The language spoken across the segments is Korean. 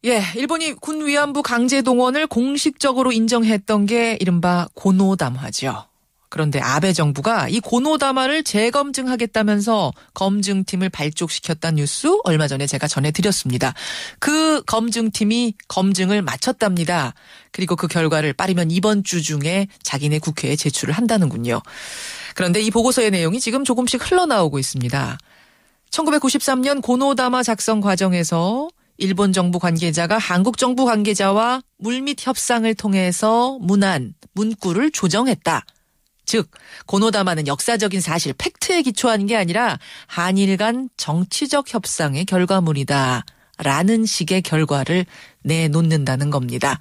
예, 일본이 군 위안부 강제 동원을 공식적으로 인정했던 게 이른바 고노다마죠. 그런데 아베 정부가 이 고노다마를 재검증하겠다면서 검증팀을 발족시켰다는 뉴스 얼마 전에 제가 전해드렸습니다. 그 검증팀이 검증을 마쳤답니다. 그리고 그 결과를 빠르면 이번 주 중에 자기네 국회에 제출을 한다는군요. 그런데 이 보고서의 내용이 지금 조금씩 흘러나오고 있습니다. 1993년 고노다마 작성 과정에서 일본 정부 관계자가 한국 정부 관계자와 물밑 협상을 통해서 문구를 조정했다. 즉 고노다마는 역사적인 사실, 팩트에 기초한 게 아니라 한일 간 정치적 협상의 결과물이다. 라는 식의 결과를 내놓는다는 겁니다.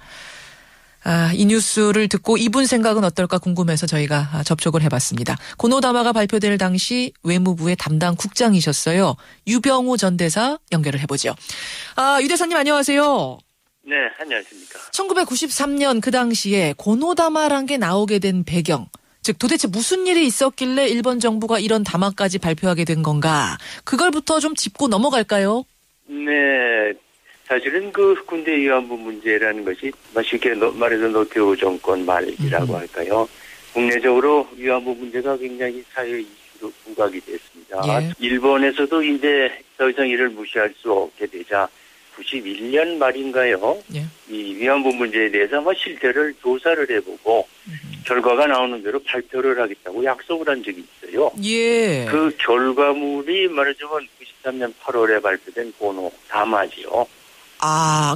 이 뉴스를 듣고 이분 생각은 어떨까 궁금해서 저희가 접촉을 해봤습니다. 고노다마가 발표될 당시 외무부의 담당 국장이셨어요. 유병우 전 대사 연결을 해보죠. 유 대사님 안녕하세요. 네, 안녕하십니까. 1993년 그 당시에 고노다마란 게 나오게 된 배경, 즉 도대체 무슨 일이 있었길래 일본 정부가 이런 담화까지 발표하게 된 건가? 그걸부터 좀 짚고 넘어갈까요? 네. 사실은 그 군대 위안부 문제라는 것이 쉽게 말해서 노태우 정권 말이라고 할까요. 국내적으로 위안부 문제가 굉장히 사회 이슈로 부각이 됐습니다. 예. 일본에서도 이제 더 이상 이를 무시할 수 없게 되자 91년 말인가요. 예. 이 위안부 문제에 대해서 아마 실태를 조사를 해보고 결과가 나오는 대로 발표를 하겠다고 약속을 한 적이 있어요. 예. 그 결과물이 말하자면 93년 8월에 발표된 고노다마지요.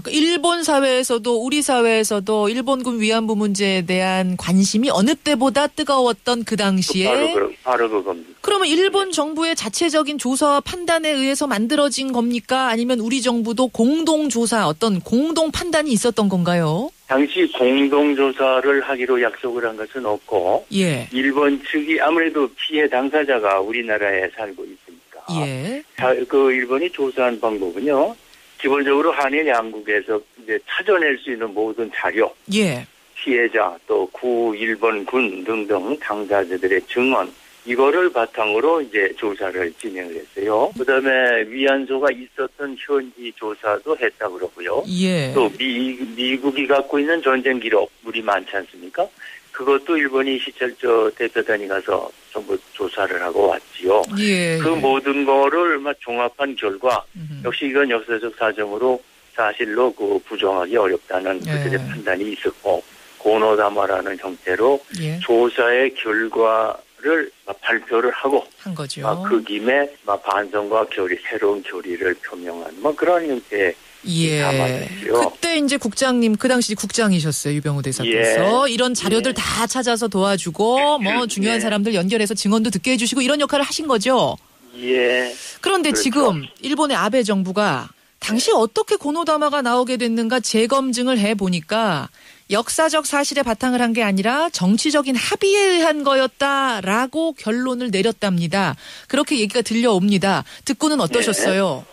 일본 사회에서도 우리 사회에서도 일본군 위안부 문제에 대한 관심이 어느 때보다 뜨거웠던 그 당시에 바로 그겁니다. 그러면 일본 정부의 자체적인 조사와 판단에 의해서 만들어진 겁니까? 아니면 우리 정부도 공동조사, 어떤 공동 판단이 있었던 건가요? 당시 공동조사를 하기로 약속을 한 것은 없고 예. 일본 측이 아무래도 피해 당사자가 우리나라에 살고 있으니까 예. 그 일본이 조사한 방법은요. 기본적으로 한일 양국에서 이제 찾아낼 수 있는 모든 자료, 예. 피해자 또 일본 군 등등 당사자들의 증언 이거를 바탕으로 이제 조사를 진행을 했어요. 그다음에 위안소가 있었던 현지 조사도 했다 그러고요. 예. 또 미국이 갖고 있는 전쟁 기록물이 많지 않습니까? 그것도 일본이 시찰저 대표단이 가서 전부 조사를 하고 왔지요. 예. 그 모든 거를 종합한 결과 역시 이건 역사적 사정으로 사실로 부정하기 어렵다는 그들의 판단이 있었고 고노다마라는 형태로 조사의 결과를 발표를 하고 한 거죠. 그 김에 반성과 새로운 교리를 표명한 그런 형태의 담화였죠. 그때 이제 국장님, 그 당시 국장이셨어요. 유병우 대사께서. 이런 자료들 다 찾아서 도와주고 중요한 사람들 연결해서 증언도 듣게 해주시고 이런 역할을 하신 거죠. 예. 그런데 그렇죠. 지금 일본의 아베 정부가 당시 어떻게 고노다마가 나오게 됐는가 재검증을 해보니까 역사적 사실에 바탕을 한 게 아니라 정치적인 합의에 의한 거였다라고 결론을 내렸답니다. 그렇게 얘기가 들려옵니다. 듣고는 어떠셨어요?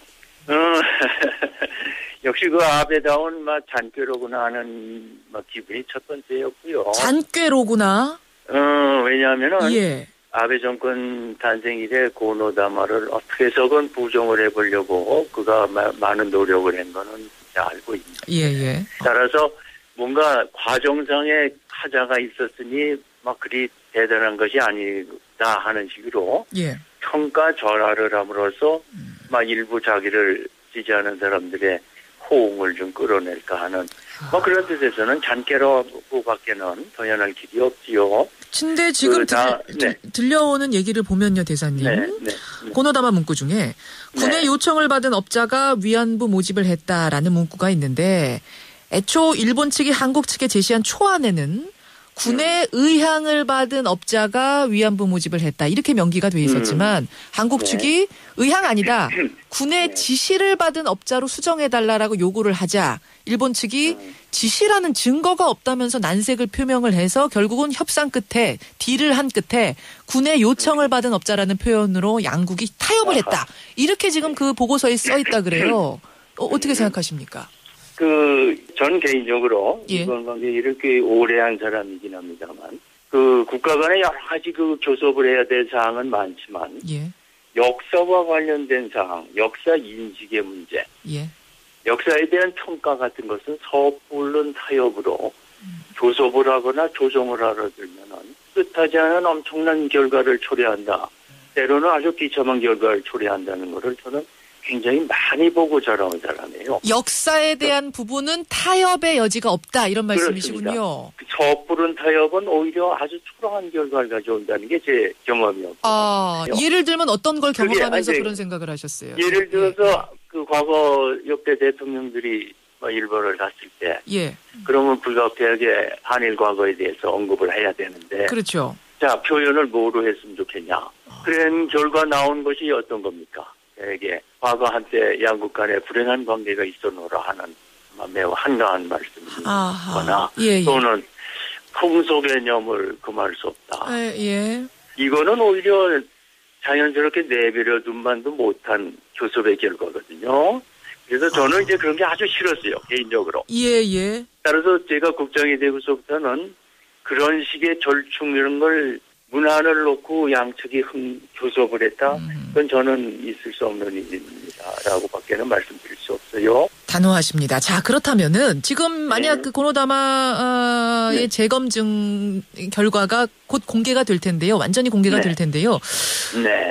역시 그 아베다운 잔꾀로구나 하는 기분이 첫 번째였고요. 잔꾀로구나? 왜냐하면은 아베 정권 탄생 이래 고노다마를 어떻게 해서건 부정을 해보려고 그가 많은 노력을 한 거는 알고 있습니다. 예. 따라서 뭔가 과정상의 하자가 있었으니 그리 대단한 것이 아니다 하는 식으로 평가절하를 함으로써 일부 자기를 지지하는 사람들의 호응을 좀 끌어낼까 하는 그런 뜻에서는 잔꾀로밖에는 더현할 길이 없지요. 근데 지금 들려오는 얘기를 보면요, 대사님. 고노다마 문구 중에 군의 요청을 받은 업자가 위안부 모집을 했다라는 문구가 있는데 애초 일본 측이 한국 측에 제시한 초안에는 군의 의향을 받은 업자가 위안부 모집을 했다. 이렇게 명기가 돼 있었지만 한국 측이 의향 아니다. 군의 지시를 받은 업자로 수정해달라고 요구를 하자 일본 측이 지시라는 증거가 없다면서 난색을 표명을 해서 결국은 협상 끝에 딜을 한 끝에 군의 요청을 받은 업자라는 표현으로 양국이 타협을 했다. 이렇게 지금 그 보고서에 써 있다 그래요. 어떻게 생각하십니까? 전 개인적으로 이번 관계 이렇게 오래 한 사람이긴 합니다만 국가 간에 여러 가지 교섭을 해야 될 사항은 많지만 역사와 관련된 사항, 역사 인식의 문제 역사에 대한 평가 같은 것은 섣부른 타협으로 교섭을 하거나 조정을 하려 들면은 뜻하지 않은 엄청난 결과를 초래한다. 때로는 아주 비참한 결과를 초래한다는 것을 저는 굉장히 많이 보고 자라온 사람이에요. 역사에 대한 부분은 타협의 여지가 없다 이런 말씀이시군요. 그렇습니다. 섣부른 타협은 오히려 아주 초라한 결과를 가져온다는 게 제 경험이었거든요. 예를 들면 어떤 걸 경험하면서 그런 생각을 하셨어요? 예를 들어서 그 과거 역대 대통령들이 일본을 갔을 때 그러면 불가피하게 한일 과거에 대해서 언급을 해야 되는데 그렇죠. 자, 표현을 뭐로 했으면 좋겠냐. 그런 결과 나온 것이 어떤 겁니까? 이게 과거 한때 양국 간에 불행한 관계가 있었노라 하는 매우 한가한 말씀이거나 또는 풍소 개념을 금할 수 없다. 이거는 오히려 자연스럽게 내버려 둔만도 못한 교섭의 결과거든요. 그래서 저는 이제 그런 게 아주 싫었어요, 개인적으로. 따라서 제가 국장이 되고서부터는 그런 식의 절충 이런 걸 문안을 놓고 양측이 교섭을 했다. 그건 저는 있을 수 없는 일입니다라고 밖에는 말씀드릴 수 없어요. 단호하십니다. 자, 그렇다면은 지금 만약 그 고노다마의 재검증 결과가 곧 공개가 될 텐데요. 완전히 공개가 될 텐데요.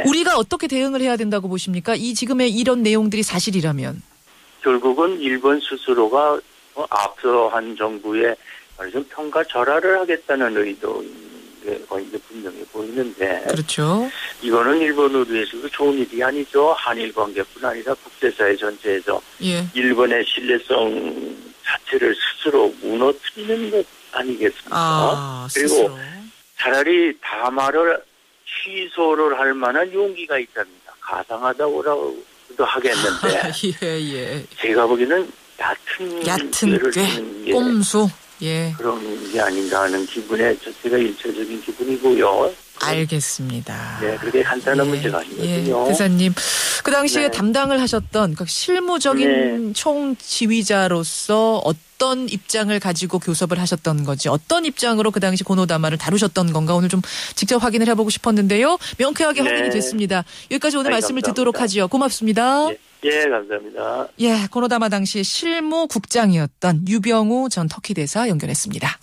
우리가 어떻게 대응을 해야 된다고 보십니까? 이 지금의 이런 내용들이 사실이라면. 결국은 일본 스스로가 앞서 한 정부의 좀 평가 절하를 하겠다는 의도인 게 분명히 보이는데. 그렇죠. 이거는 일본을 위해서도 좋은 일이 아니죠. 한일 관계뿐 아니라 국제사회 전체에서 일본의 신뢰성 자체를 스스로 무너뜨리는 것 아니겠습니까? 그리고 스스로. 차라리 담화를 취소를 할 만한 용기가 있답니다. 가상하다고도 하겠는데. 제가 보기에는 얕은 꽤 꼼수. 그런 게 아닌가 하는 기분에 자체가 일차적인 기분이고요. 알겠습니다. 네, 그렇게 간단한 문제가 아니거든요. 대사님, 그 당시에 담당을 하셨던 그 실무적인 총지휘자로서 어떤 입장을 가지고 교섭을 하셨던 건지, 어떤 입장으로 그 당시 고노다마를 다루셨던 건가 오늘 좀 직접 확인을 해보고 싶었는데요. 명쾌하게 확인이 됐습니다. 여기까지 오늘 말씀을 듣도록 하지요. 고맙습니다. 감사합니다. 고노다마 당시 실무국장이었던 유병우 전 터키 대사 연결했습니다.